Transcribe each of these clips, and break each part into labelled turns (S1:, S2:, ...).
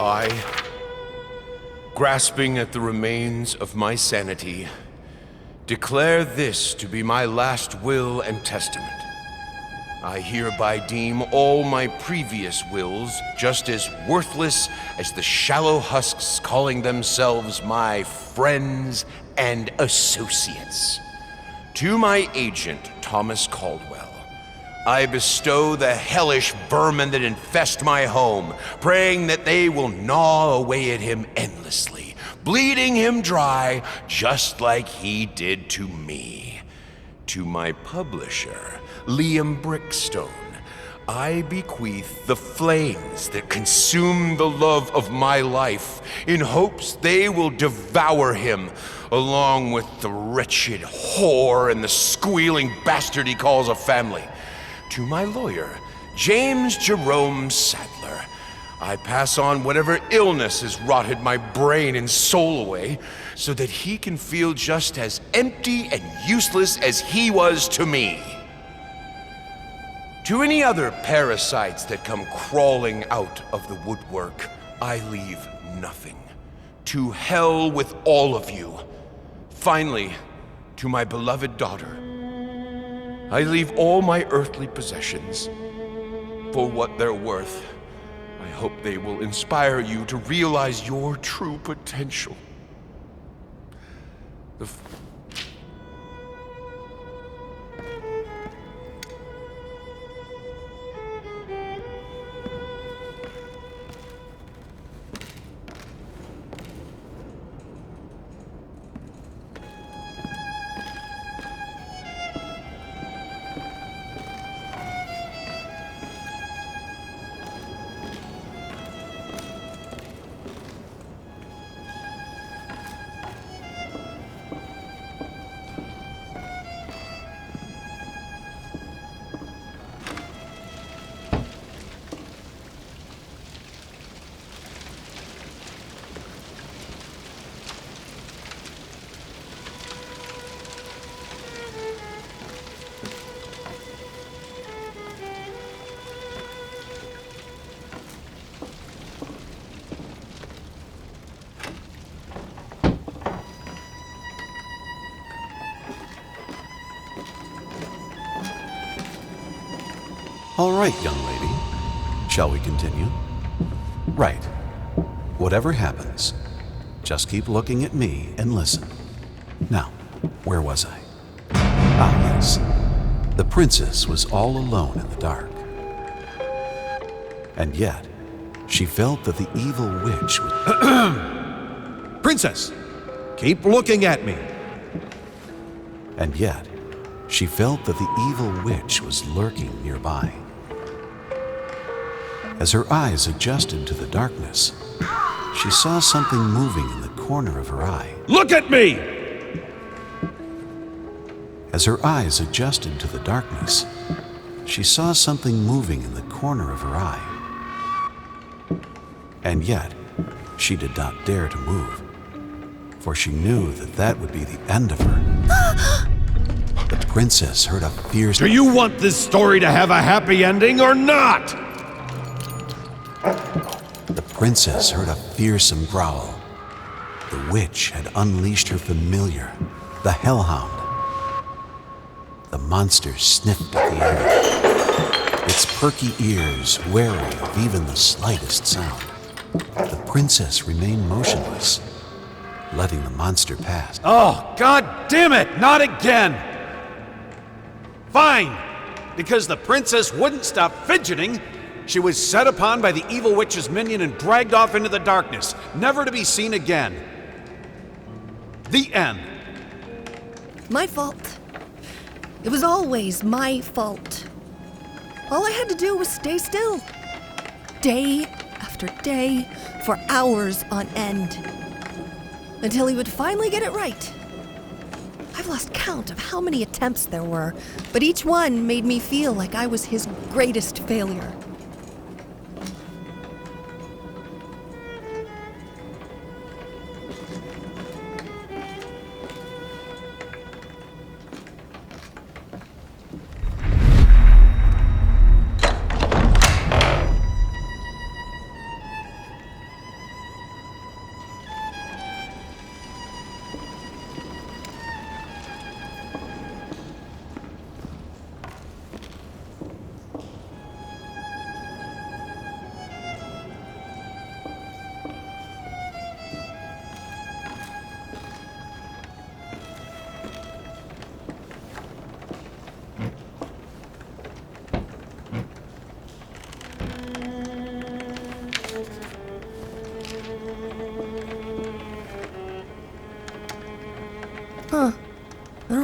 S1: I, grasping at the remains of my sanity, declare this to be my last will and testament. I hereby deem all my previous wills just as worthless as the shallow husks calling themselves my friends and associates. To my agent, Thomas Caldwell, I bestow the hellish vermin that infest my home, praying that they will gnaw away at him endlessly, bleeding him dry just like he did to me. To my publisher, Liam Brickstone, I bequeath the flames that consume the love of my life in hopes they will devour him, along with the wretched whore and the squealing bastard he calls a family. To my lawyer, James Jerome Sadler, I pass on whatever illness has rotted my brain and soul away so that he can feel just as empty and useless as he was to me. To any other parasites that come crawling out of the woodwork, I leave nothing. To hell with all of you. Finally, to my beloved daughter, I leave all my earthly possessions. For what they're worth, I hope they will inspire you to realize your true potential.
S2: All right, young lady. Shall we continue? Right. Whatever happens, just keep looking at me and listen. Now, where was I? Ah, yes. The princess was all alone in the dark. And yet, she felt that the evil witch would...
S3: Princess, keep looking at me.
S2: And yet, she felt that the evil witch was lurking nearby. As her eyes adjusted to the darkness, she saw something moving in the corner of her eye.
S3: Look at me!
S2: As her eyes adjusted to the darkness, she saw something moving in the corner of her eye. And yet, she did not dare to move, for she knew that that would be the end of her. The princess heard a fierce...
S3: Do you want this story to have a happy ending or not?
S2: The princess heard a fearsome growl. The witch had unleashed her familiar, the hellhound. The monster sniffed at the air, its perky ears wary of even the slightest sound. The princess remained motionless, letting the monster pass.
S3: Oh, God damn it! Not again! Fine! Because the princess wouldn't stop fidgeting, she was set upon by the evil witch's minion and dragged off into the darkness, never to be seen again. The end.
S4: My fault. It was always my fault. All I had to do was stay still. Day after day, for hours on end. Until he would finally get it right. I've lost count of how many attempts there were, but each one made me feel like I was his greatest failure.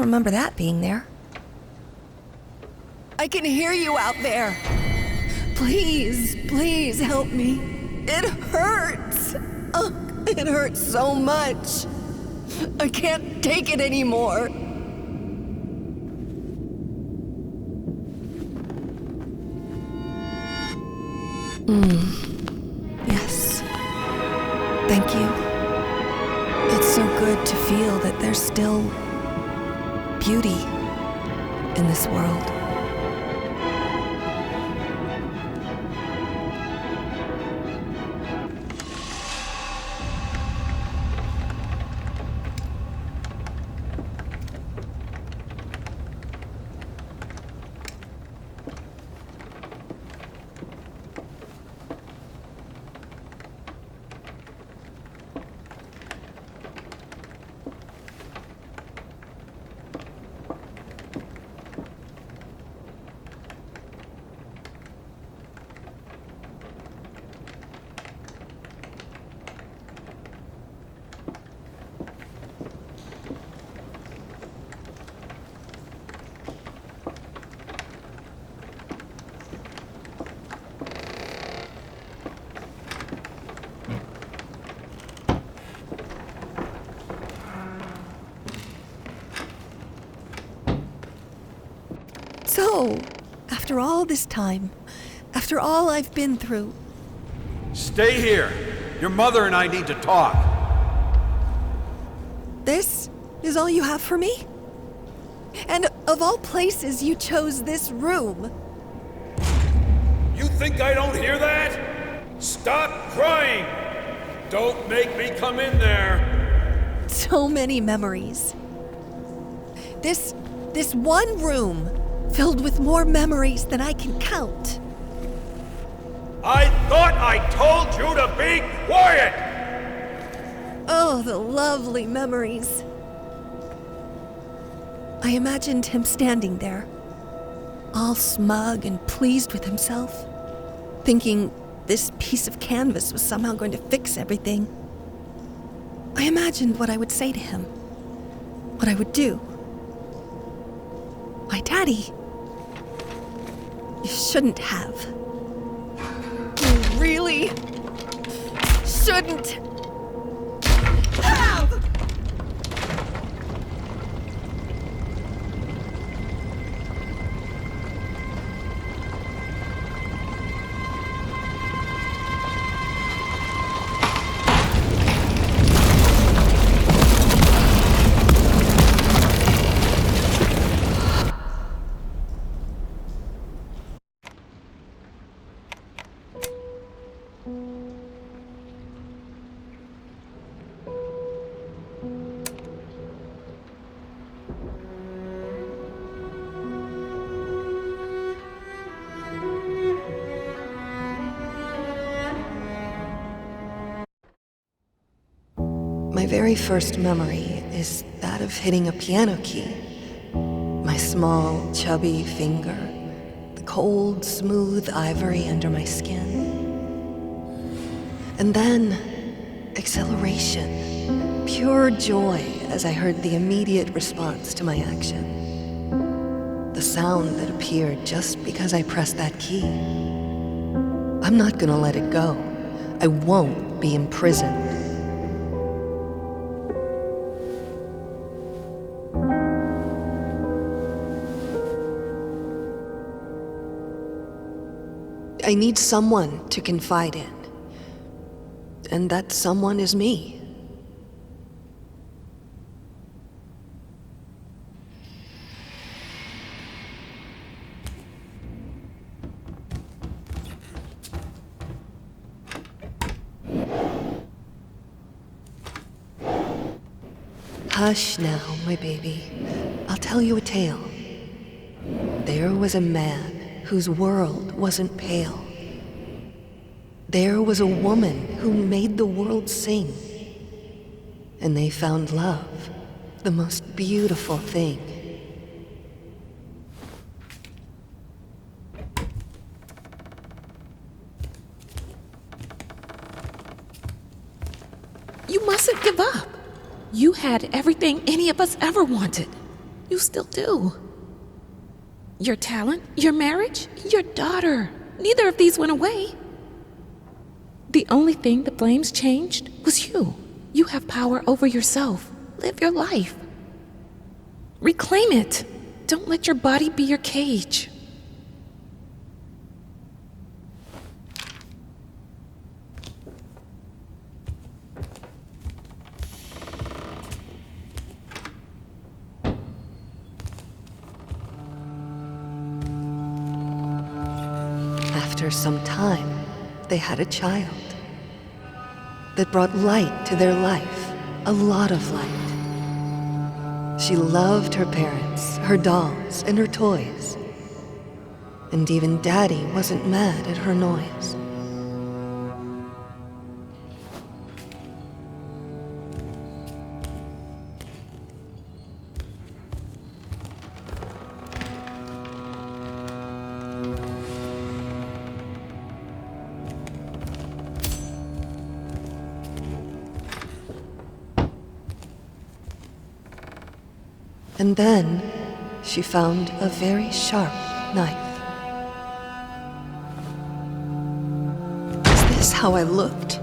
S4: remember that being there. I can hear you out there. Please, please help me. It hurts. Oh, it hurts so much. I can't take it anymore. Yes. Thank you. It's so good to feel that there's still beauty in this world. So, after all this time, after all I've been through...
S3: Stay here. Your mother and I need to talk.
S4: This is all you have for me? And of all places, you chose this room.
S5: You think I don't hear that? Stop crying! Don't make me come in there!
S4: So many memories. This one room, filled with more memories than I can count.
S5: I thought I told you to be quiet!
S4: Oh, the lovely memories. I imagined him standing there, all smug and pleased with himself, thinking this piece of canvas was somehow going to fix everything. I imagined what I would say to him, what I would do. Why, Daddy, you shouldn't have. You really shouldn't have! My very first memory is that of hitting a piano key. My small, chubby finger, the cold, smooth ivory under my skin. And then, acceleration, pure joy as I heard the immediate response to my action. The sound that appeared just because I pressed that key. I'm not gonna let it go. I won't be imprisoned. I need someone to confide in. And that someone is me. Hush now, my baby. I'll tell you a tale. There was a man whose world wasn't pale. There was a woman who made the world sing. And they found love, the most beautiful thing.
S6: You mustn't give up. You had everything any of us ever wanted. You still do. Your talent, your marriage, your daughter. Neither of these went away. The only thing the flames changed was you. You have power over yourself. Live your life. Reclaim it. Don't let your body be your cage.
S4: After some time, they had a child that brought light to their life, a lot of light. She loved her parents, her dolls, and her toys. And even Daddy wasn't mad at her noise. And then she found a very sharp knife. Is this how I looked?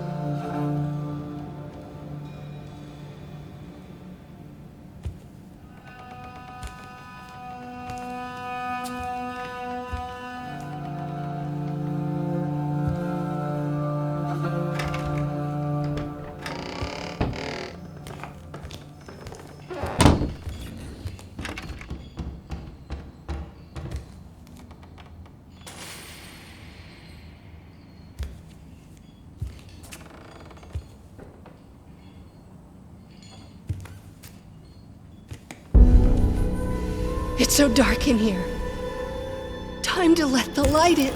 S4: It's so dark in here. Time to let the light in.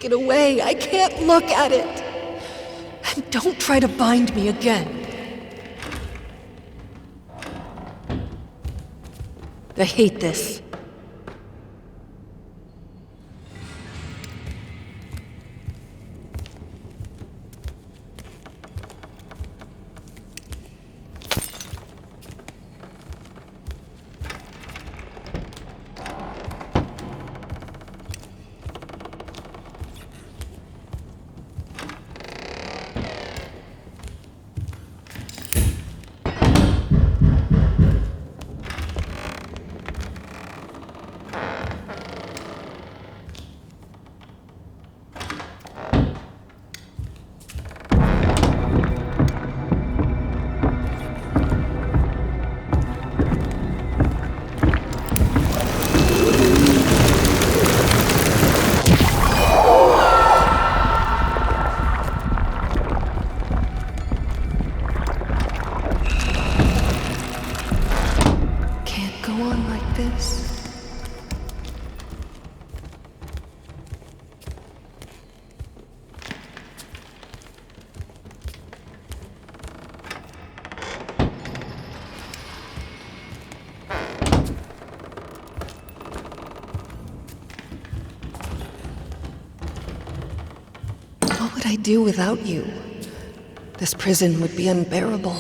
S4: Take it away. I can't look at it. And don't try to bind me again. I hate this. What would I do without you? This prison would be unbearable.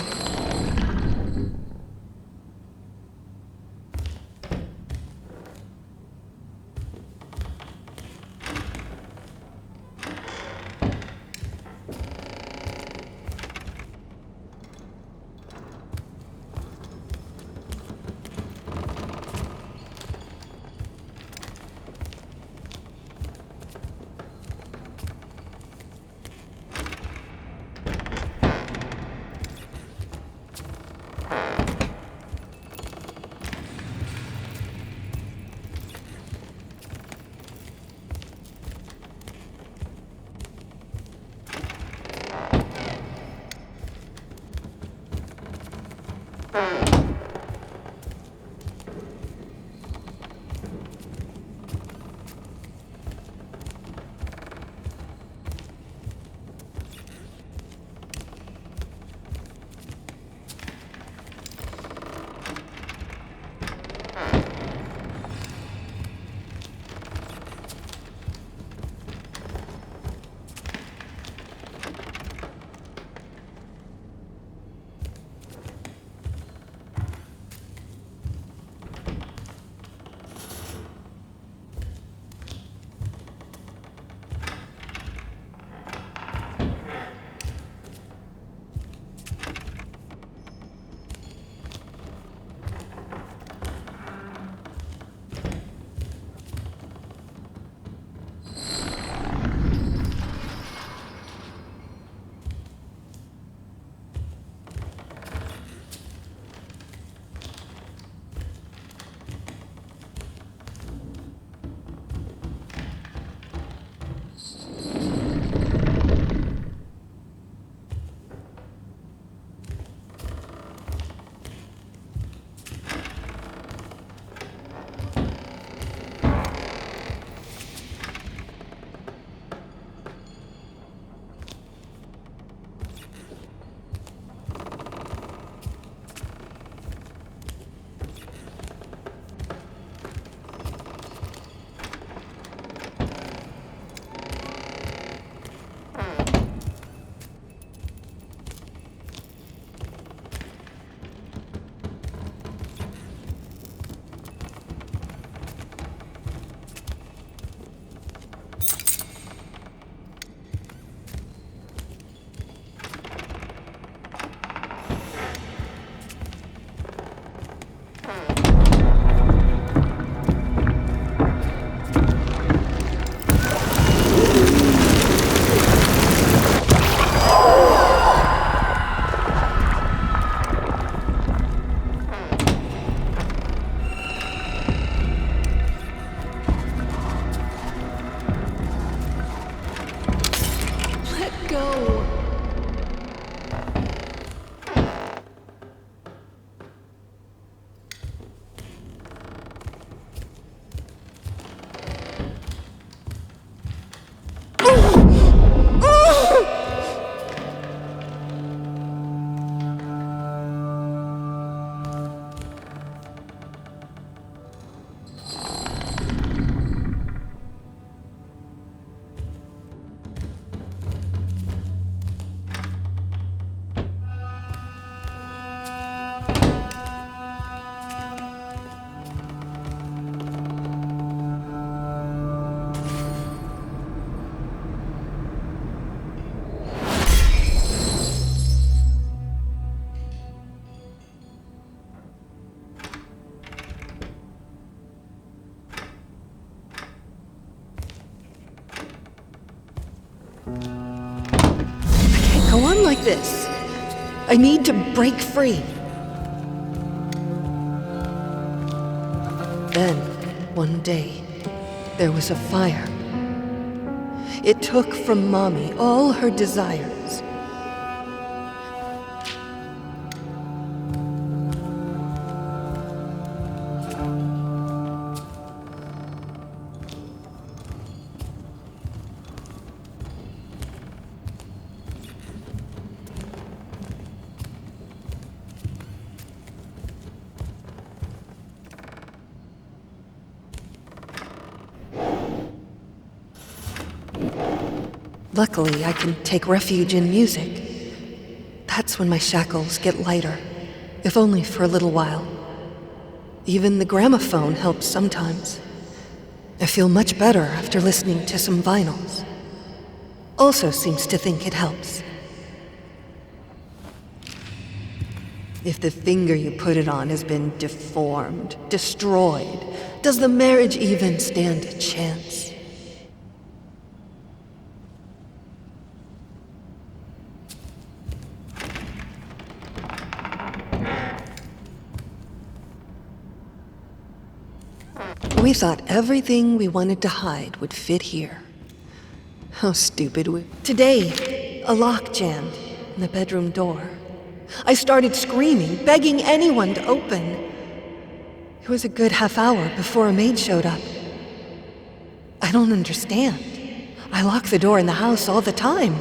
S4: this. I need to break free. Then, one day, there was a fire. It took from Mommy all her desires. Luckily, I can take refuge in music. That's when my shackles get lighter, if only for a little while. Even the gramophone helps sometimes. I feel much better after listening to some vinyls. Also seems to think it helps. If the finger you put it on has been deformed, destroyed, does the marriage even stand a chance? We thought everything we wanted to hide would fit here. How stupid we... Today, a lock jammed in the bedroom door. I started screaming, begging anyone to open. It was a good half hour before a maid showed up. I don't understand. I lock the door in the house all the time.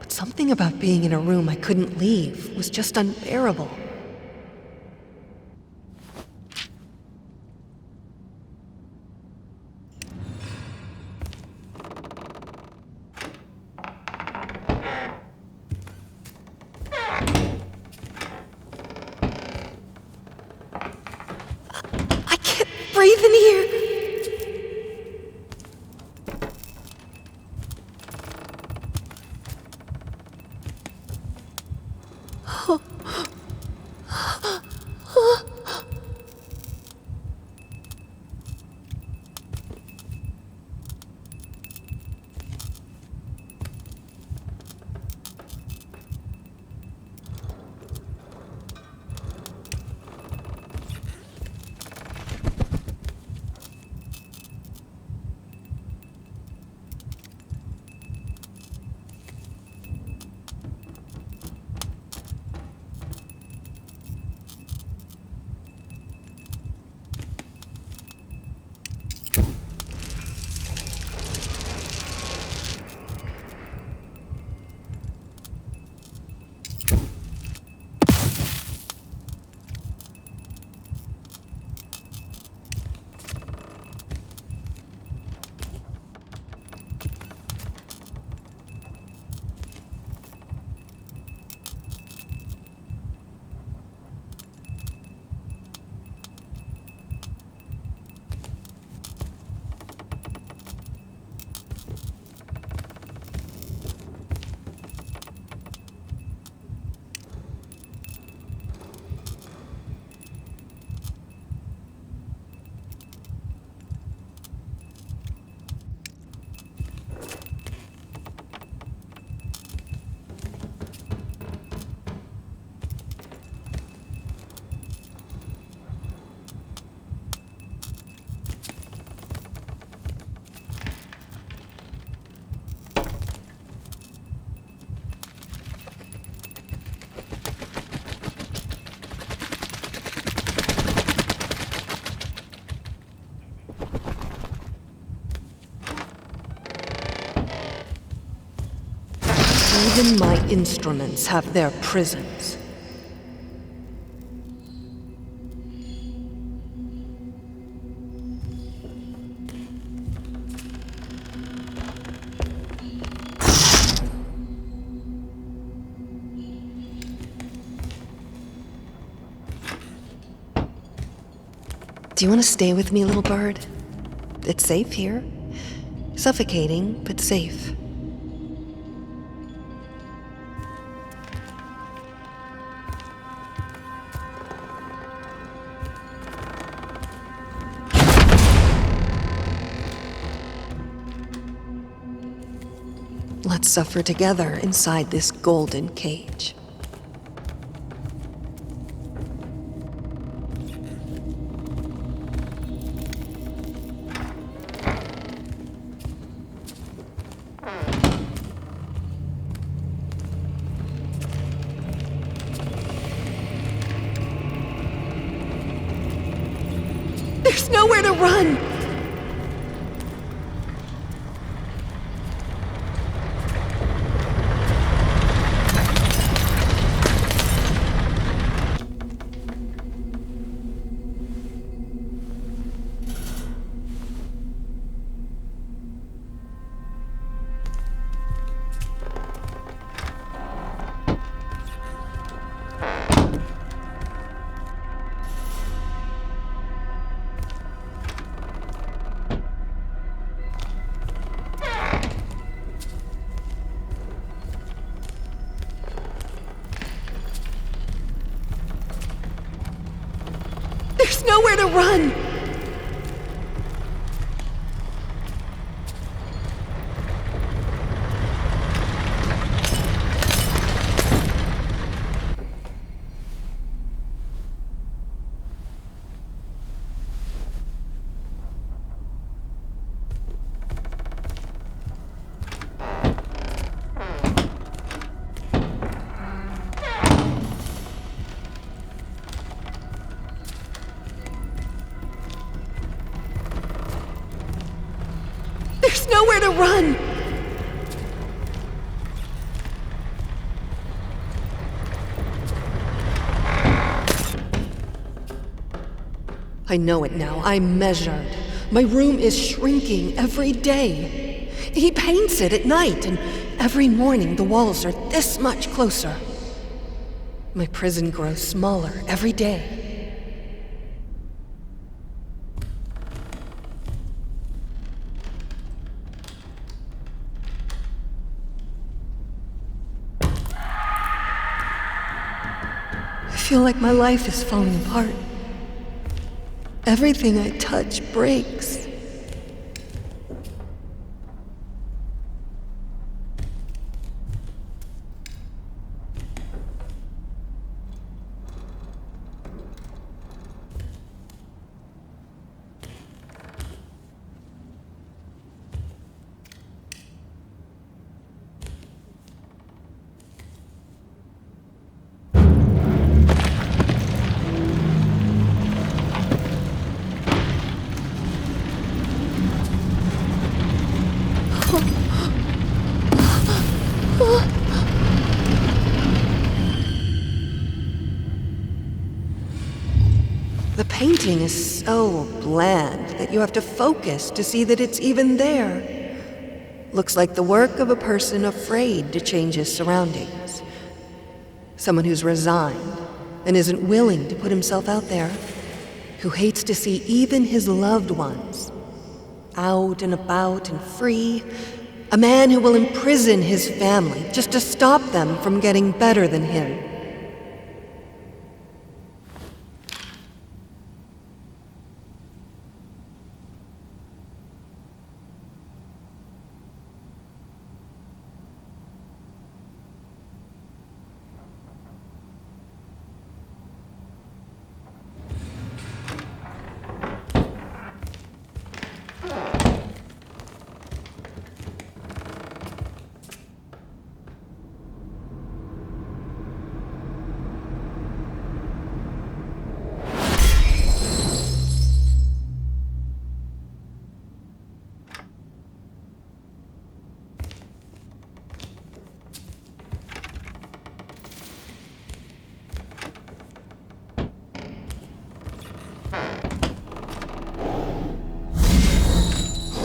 S4: But something about being in a room I couldn't leave was just unbearable. Breathe in here. Even my instruments have their prisons. Do you want to stay with me, little bird? It's safe here. Suffocating, but safe. Let's suffer together inside this golden cage. There's nowhere to run! There's nowhere to run! There's nowhere to run! I know it now. I'm measured. My room is shrinking every day. He paints it at night, and every morning the walls are this much closer. My prison grows smaller every day. I feel like my life is falling apart. Everything I touch breaks. The painting is so bland that you have to focus to see that it's even there. Looks like the work of a person afraid to change his surroundings. Someone who's resigned and isn't willing to put himself out there, who hates to see even his loved ones out and about and free. A man who will imprison his family just to stop them from getting better than him.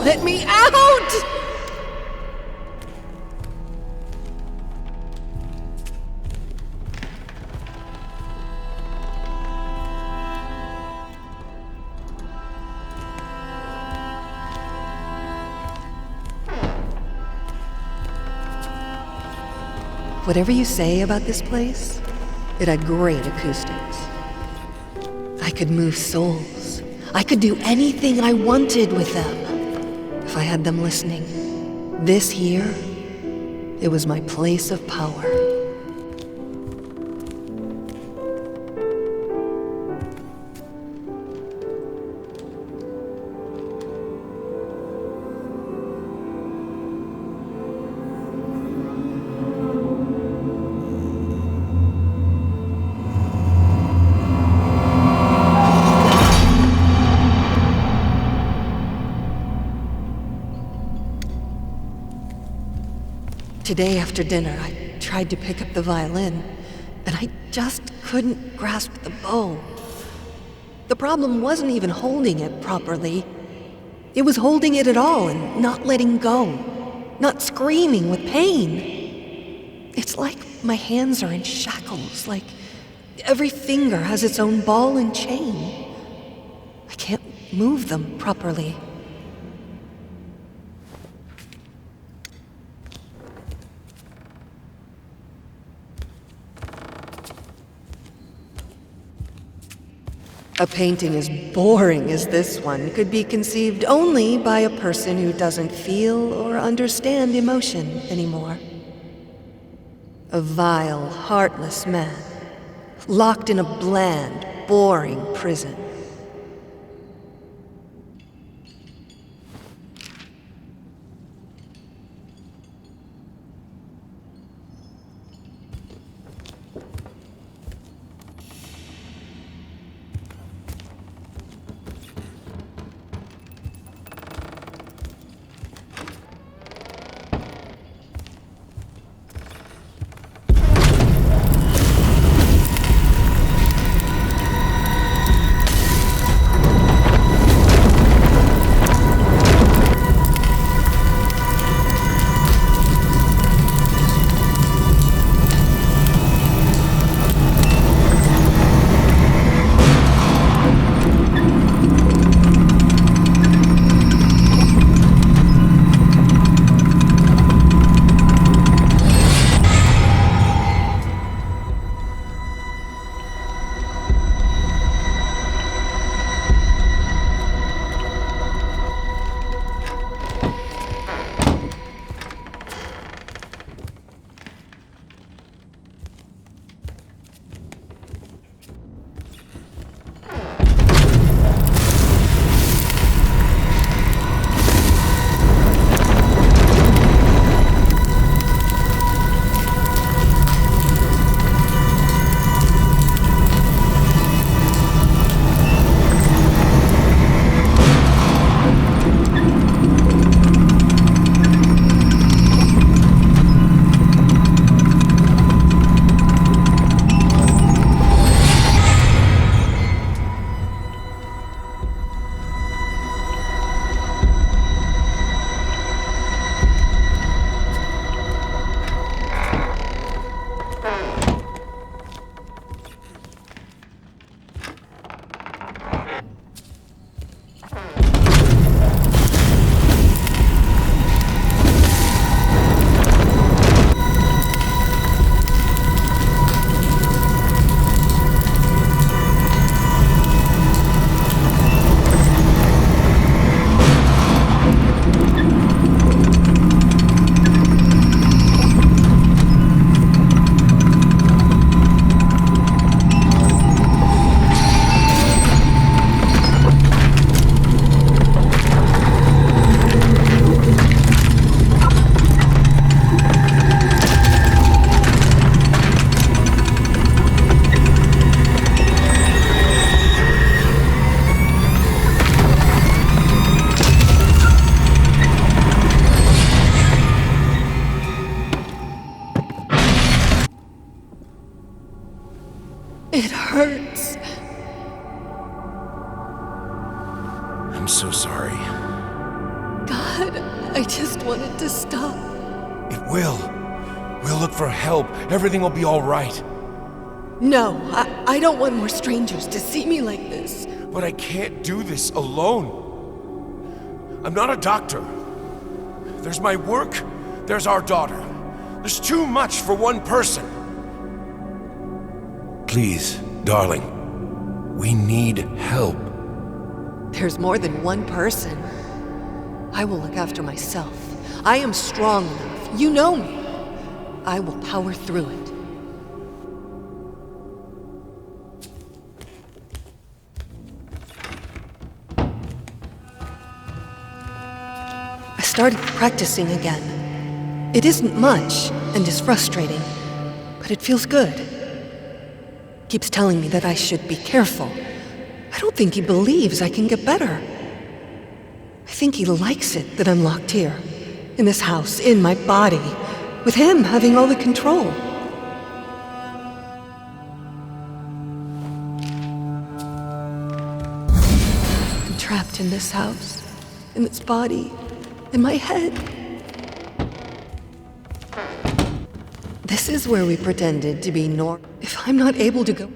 S4: Let me out! Whatever you say about this place, it had great acoustics. I could move souls. I could do anything I wanted with them. If I had them listening. This here It was my place of power. Today after dinner, I tried to pick up the violin, and I just couldn't grasp the bow. The problem wasn't even holding it properly. It was holding it at all and not letting go, not screaming with pain. It's like my hands are in shackles, like every finger has its own ball and chain. I can't move them properly. A painting as boring as this one could be conceived only by a person who doesn't feel or understand emotion anymore. A vile, heartless man, locked in a bland, boring prison. It hurts.
S1: I'm so sorry.
S4: God, I just wanted to stop.
S1: It will. We'll look for help. Everything will be all right.
S4: No, I don't want more strangers to see me like this.
S1: But I can't do this alone. I'm not a doctor. There's my work, there's our daughter. There's too much for one person. Please, darling, we need help.
S4: There's more than one person. I will look after myself. I am strong enough. You know me. I will power through it. I started practicing again. It isn't much, and is frustrating, but it feels good. Keeps telling me that I should be careful. I don't think he believes I can get better. I think he likes it that I'm locked here, in this house, in my body, with him having all the control. I'm trapped in this house, in this body, in my head. This is where we pretended to be normal. If I'm not able to go...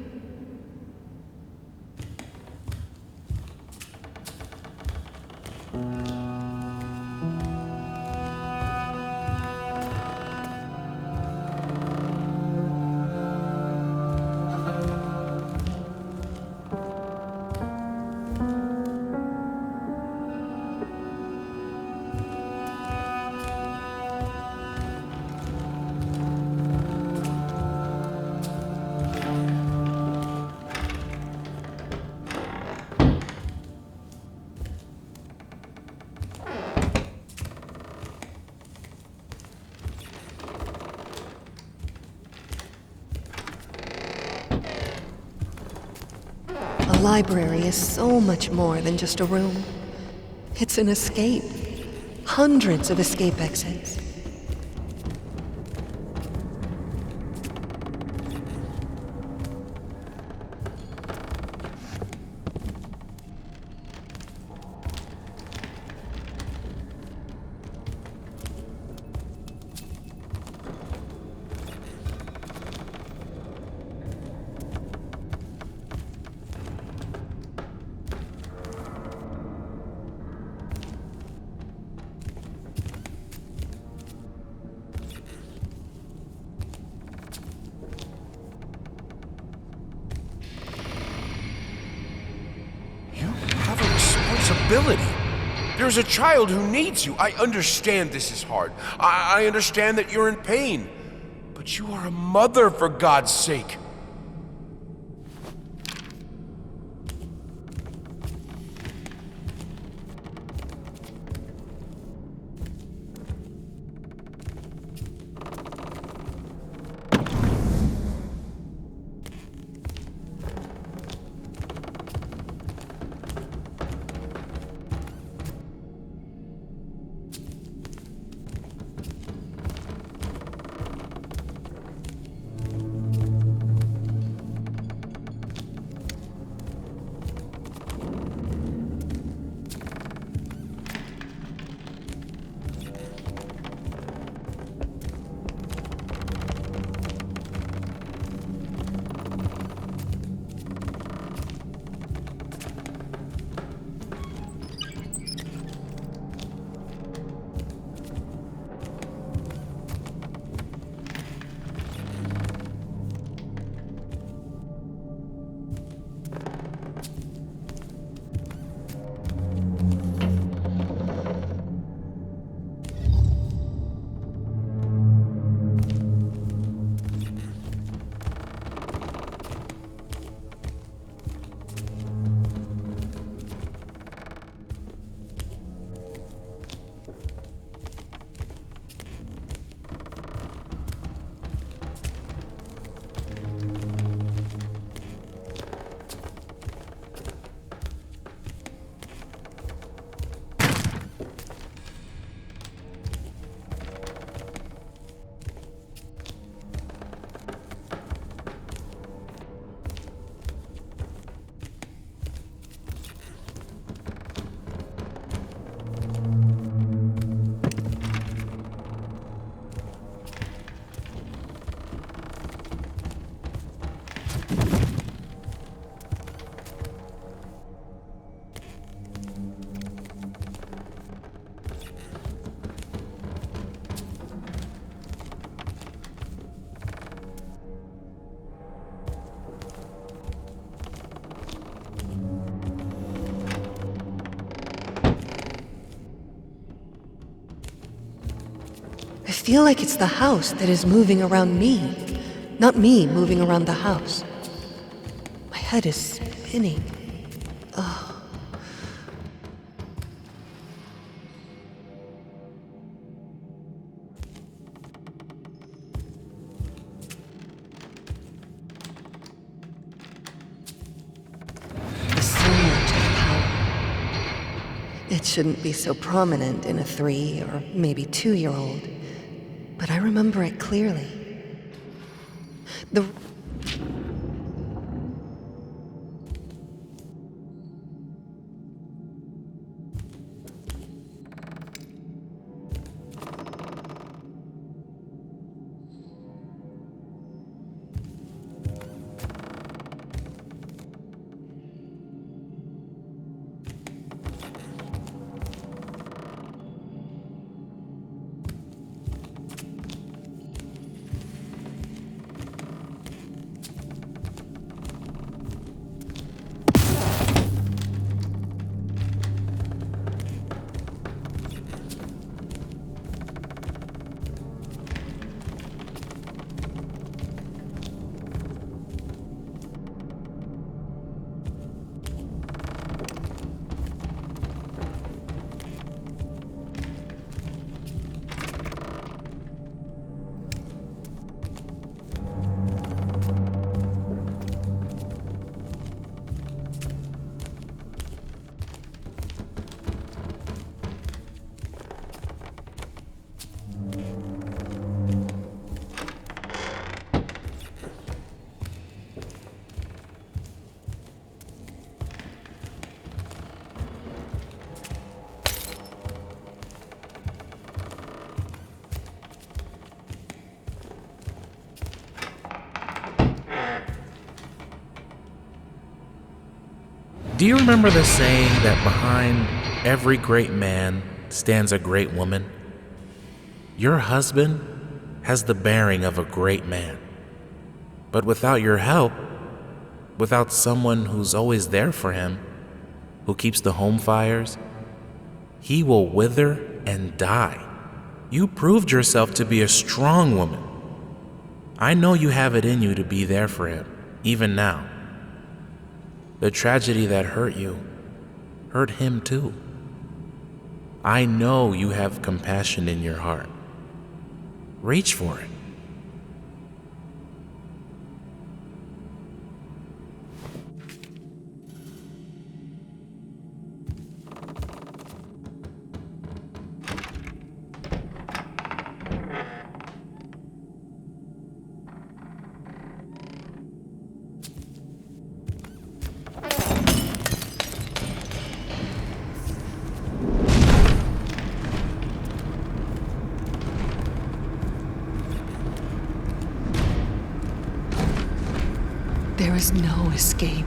S4: A library is so much more than just a room. It's an escape. Hundreds of escape exits.
S1: Responsibility. There's a child who needs you. I understand this is hard. I understand that you're in pain. But you are a mother, for God's sake.
S4: feel like it's the house that is moving around me, not me moving around the house. My head is spinning. So much power. It shouldn't be so prominent in a 3 or maybe 2-year-old, but I remember it clearly. The
S7: Do you remember the saying that behind every great man stands a great woman? Your husband has the bearing of a great man. But without your help, without someone who's always there for him, who keeps the home fires, he will wither and die. You proved yourself to be a strong woman. I know you have it in you to be there for him, even now. The tragedy that hurt you hurt him too. I know you have compassion in your heart. Reach for it.
S4: There is no escape.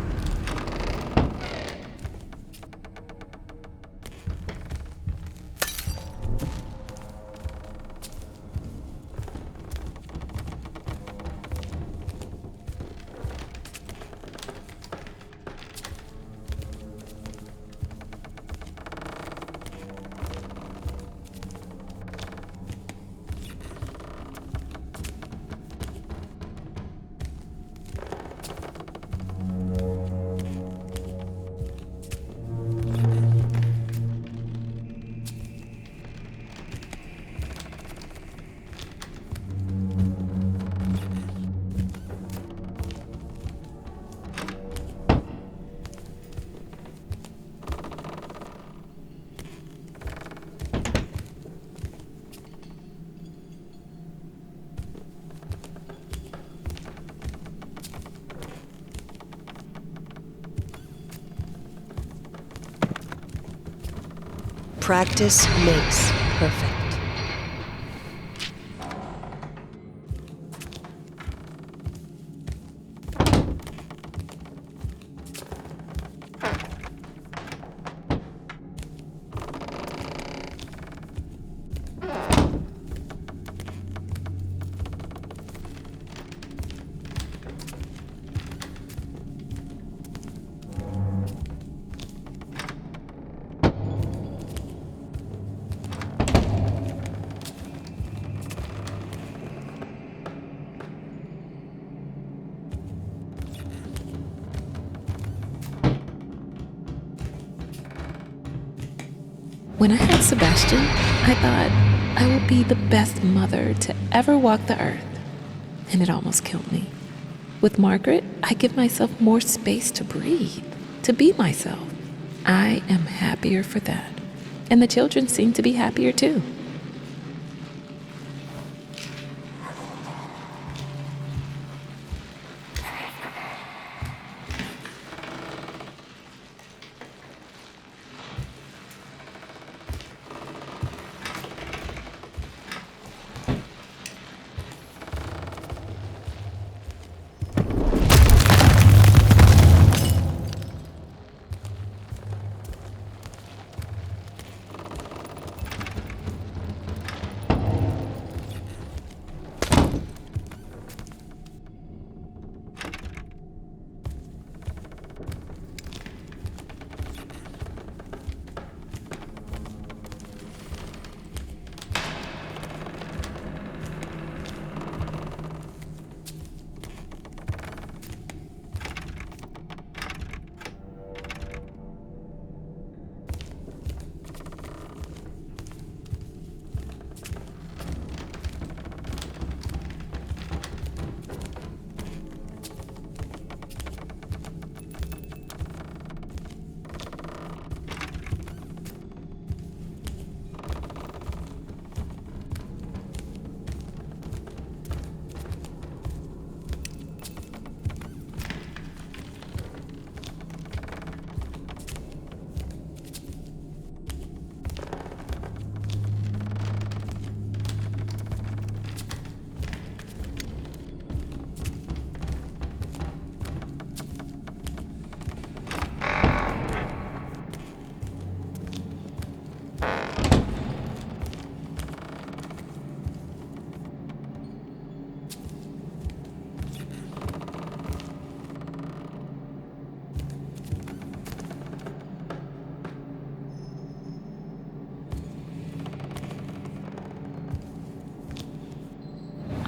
S4: Practice makes perfect.
S6: When I had Sebastian, I thought I would be the best mother to ever walk the earth. And it almost killed me. With Margaret, I give myself more space to breathe, to be myself. I am happier for that. And the children seem to be happier too.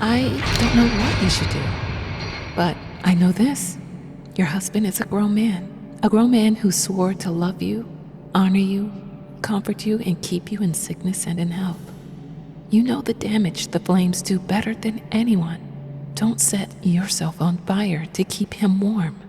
S6: I don't know what you should do, but I know this. Your husband is a grown man who swore to love you, honor you, comfort you, and keep you in sickness and in health. You know the damage the flames do better than anyone. Don't set yourself on fire to keep him warm.